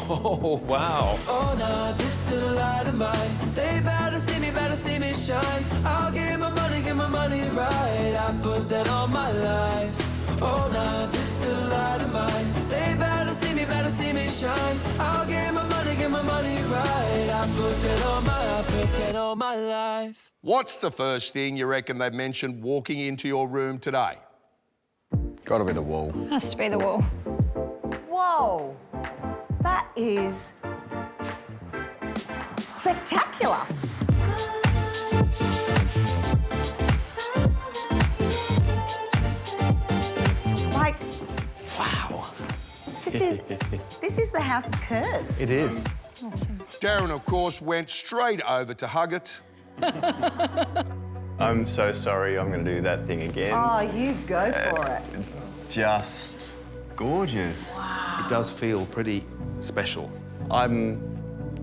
Oh, wow. Oh, now this little light of mine, they better see me shine. I'll give my money right. I put that on my life. Oh, now this little light of mine, they better see me shine. I'll give my money right. I put that on my life. What's the first thing you reckon they've mentioned walking into your room today? Got to be the wall. Has to be the wall. Whoa, that is spectacular. Like, wow. This is the house of curves. It is. Awesome. Darren, of course, went straight over to hug it. I'm so sorry, I'm going to do that thing again. Oh, you go for it. Just gorgeous. It does feel pretty special. I'm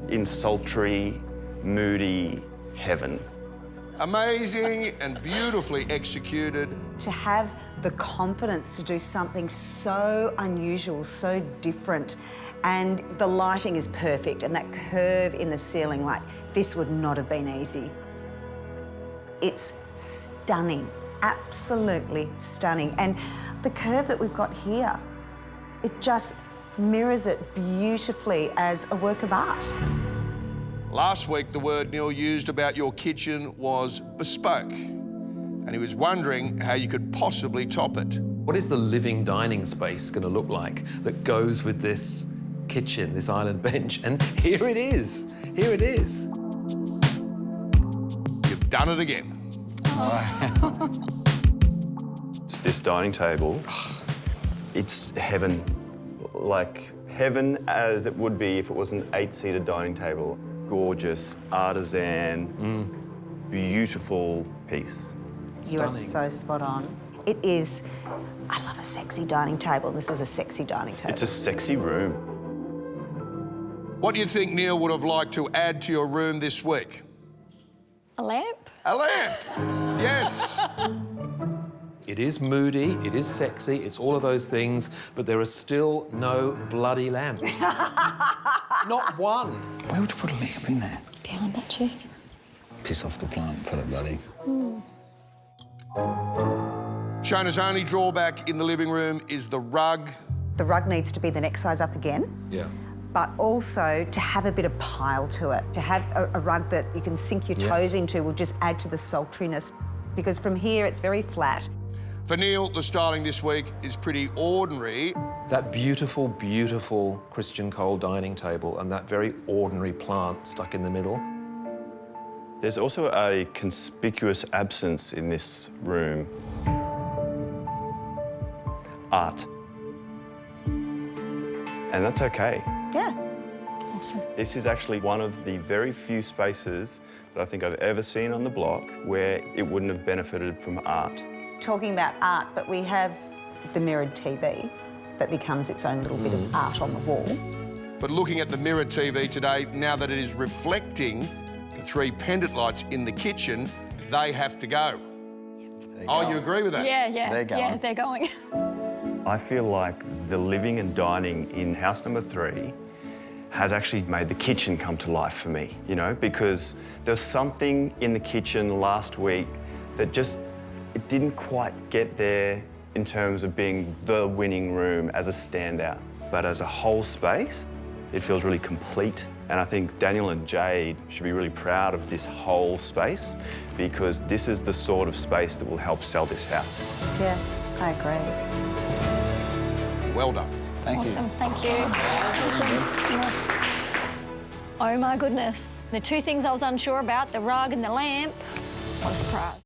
in sultry, moody heaven. Amazing and beautifully executed. To have the confidence to do something so unusual, so different, and the lighting is perfect, and that curve in the ceiling, like, this would not have been easy. It's stunning, absolutely stunning. And the curve that we've got here, it just mirrors it beautifully as a work of art. Last week, the word Neil used about your kitchen was bespoke, and he was wondering how you could possibly top it. What is the living dining space going to look like that goes with this kitchen, this island bench? And here it is. Here it is. You've done it again. This dining table, it's heaven. Like heaven as it would be if it was an 8-seater dining table. Gorgeous, artisan, beautiful piece. You are so spot on. It is, I love a sexy dining table. This is a sexy dining table. It's a sexy room. What do you think Neil would have liked to add to your room this week? A lamp? A lamp. Yes. It is moody, it is sexy, it's all of those things, but there are still no bloody lamps. Not one. Where would you put a lamp in there? Behind that chair. Piss off the plant, put it bloody. Shona's only drawback in the living room is the rug. The rug needs to be the next size up again. Yeah. But also to have a bit of pile to it. To have a rug that you can sink your toes into will just add to the sultriness. Because from here, it's very flat. For Neil, the styling this week is pretty ordinary. That beautiful, beautiful Christian Cole dining table and that very ordinary plant stuck in the middle. There's also a conspicuous absence in this room. Art. And that's okay. Yeah. Awesome. This is actually one of the very few spaces that I think I've ever seen on the block where it wouldn't have benefited from art. Talking about art, but we have the mirrored TV that becomes its own little bit of art on the wall. But looking at the mirrored TV today, now that it is reflecting the 3 pendant lights in the kitchen, they have to go. Oh, you agree with that? Yeah. They're going. Yeah, they're going. I feel like the living and dining in house number 3 has actually made the kitchen come to life for me, you know, because there's something in the kitchen last week that just, it didn't quite get there in terms of being the winning room as a standout. But as a whole space, it feels really complete. And I think Daniel and Jade should be really proud of this whole space because this is the sort of space that will help sell this house. Yeah, I agree. Well done. Thank you. Awesome, thank you. Awesome. Oh my goodness. The 2 things I was unsure about, the rug and the lamp, what a surprise.